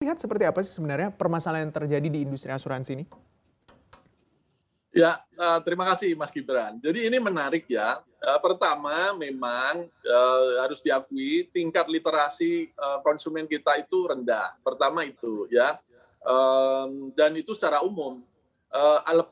Lihat seperti apa sih sebenarnya permasalahan yang terjadi di industri asuransi ini? Ya, terima kasih Mas Gibran. Jadi ini menarik ya. Pertama memang, harus diakui tingkat literasi, konsumen kita itu rendah. Pertama itu ya, dan itu secara umum.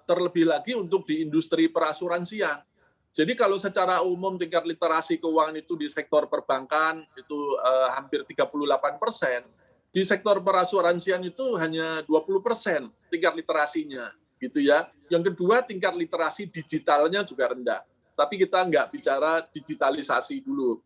Terlebih lagi untuk di industri perasuransian. Jadi kalau secara umum tingkat literasi keuangan itu di sektor perbankan itu, hampir 38%, di sektor perasuransian itu hanya 20% tingkat literasinya, gitu ya. Yang kedua, tingkat literasi digitalnya juga rendah. Tapi kita nggak bicara digitalisasi dulu.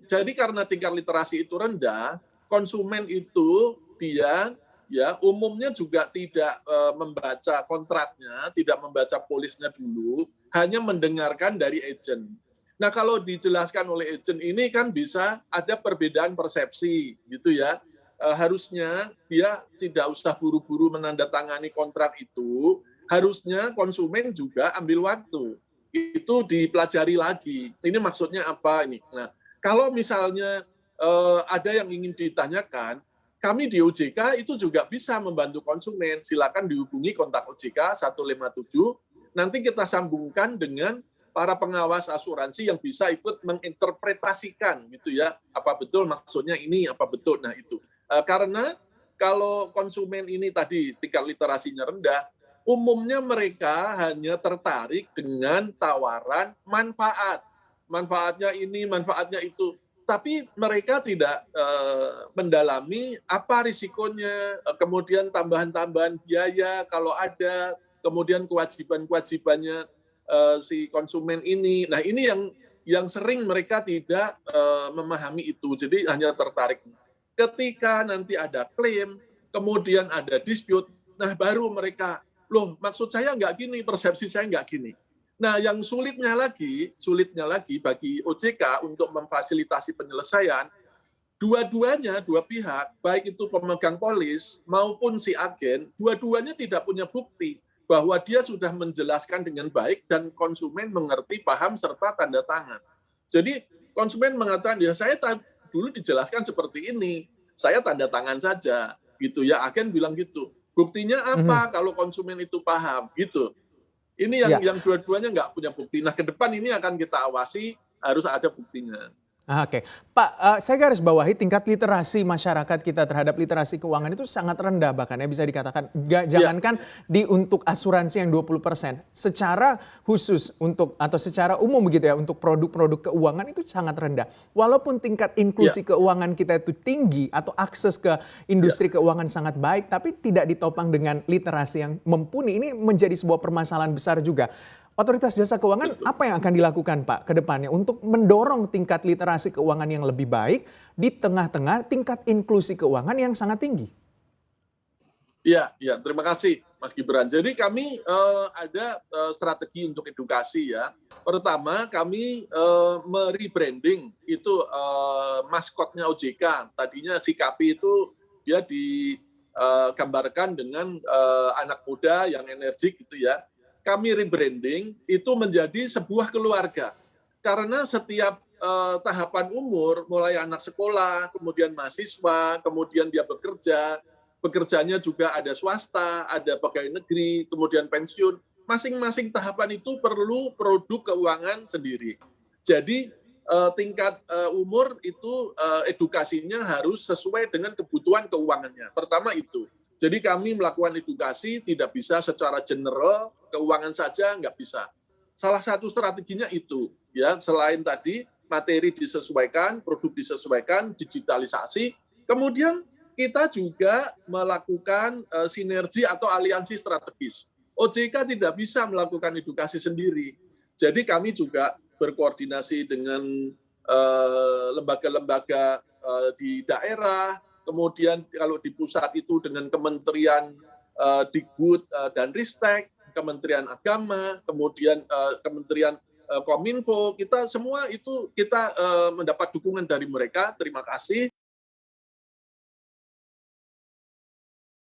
Jadi karena tingkat literasi itu rendah, konsumen itu dia ya umumnya juga tidak membaca kontraknya, tidak membaca polisnya dulu, hanya mendengarkan dari agent. Nah, kalau dijelaskan oleh agent ini kan bisa ada perbedaan persepsi gitu ya. Harusnya dia tidak usah buru-buru menandatangani kontrak itu, harusnya konsumen juga ambil waktu. Itu dipelajari lagi. Ini maksudnya apa ini? Nah, kalau misalnya ada yang ingin ditanyakan, kami di OJK itu juga bisa membantu konsumen. Silakan dihubungi kontak OJK 157, nanti kita sambungkan dengan para pengawas asuransi yang bisa ikut menginterpretasikan gitu ya, apa betul maksudnya ini, apa betul. Nah itu. Karena kalau konsumen ini tadi tingkat literasinya rendah, umumnya mereka hanya tertarik dengan tawaran manfaat. Manfaatnya ini, manfaatnya itu. Tapi mereka tidak mendalami apa risikonya, kemudian tambahan-tambahan biaya kalau ada, kemudian kewajiban-kewajibannya si konsumen ini. Nah ini yang sering mereka tidak memahami itu, jadi hanya tertarik. Ketika nanti ada klaim, kemudian ada dispute, nah baru mereka, loh maksud saya nggak gini, persepsi saya nggak gini. Nah, yang sulitnya lagi bagi OJK untuk memfasilitasi penyelesaian, dua-duanya, dua pihak, baik itu pemegang polis maupun si agen, dua-duanya tidak punya bukti bahwa dia sudah menjelaskan dengan baik dan konsumen mengerti, paham, serta tanda tangan. Jadi konsumen mengatakan, ya saya dulu dijelaskan seperti ini, saya tanda tangan saja, gitu ya. Agen bilang gitu. Buktinya Mhm. apa kalau konsumen itu paham, gitu. Ini Ya. yang dua-duanya nggak punya bukti. Nah, ke depan ini akan kita awasi, harus ada buktinya. Oke. Pak, saya garis bawahi tingkat literasi masyarakat kita terhadap literasi keuangan itu sangat rendah bahkan ya bisa dikatakan. Iya, Jangankan untuk asuransi yang 20%, secara khusus untuk atau secara umum begitu ya untuk produk-produk keuangan itu sangat rendah. Walaupun tingkat iya, inklusi keuangan kita itu tinggi atau akses ke iya, industri keuangan sangat baik, tapi tidak ditopang dengan literasi yang mumpuni, ini menjadi sebuah permasalahan besar juga. Otoritas Jasa Keuangan betul. apa yang akan dilakukan Pak ke depannya untuk mendorong tingkat literasi keuangan yang lebih baik di tengah-tengah tingkat inklusi keuangan yang sangat tinggi? Iya, iya, terima kasih Mas Gibran. Jadi kami ada strategi untuk edukasi ya. Pertama, kami merebranding itu maskotnya OJK. Tadinya si Kapi itu dia digambarkan dengan anak muda yang energik gitu ya. Kami rebranding itu menjadi sebuah keluarga. Karena setiap tahapan umur, mulai anak sekolah, kemudian mahasiswa, kemudian dia bekerja, pekerjaannya juga ada swasta, ada pegawai negeri, kemudian pensiun. Masing-masing tahapan itu perlu produk keuangan sendiri. Jadi tingkat umur itu edukasinya harus sesuai dengan kebutuhan keuangannya. Pertama itu. Jadi kami melakukan edukasi tidak bisa secara general, keuangan saja nggak bisa. Salah satu strateginya itu, ya selain tadi materi disesuaikan, produk disesuaikan, digitalisasi, kemudian kita juga melakukan sinergi atau aliansi strategis. OJK tidak bisa melakukan edukasi sendiri. Jadi kami juga berkoordinasi dengan lembaga-lembaga di daerah, kemudian kalau di pusat itu dengan Kementerian Dikbud dan Ristek, Kementerian Agama, kemudian Kementerian Kominfo, kita semua itu kita mendapat dukungan dari mereka. Terima kasih.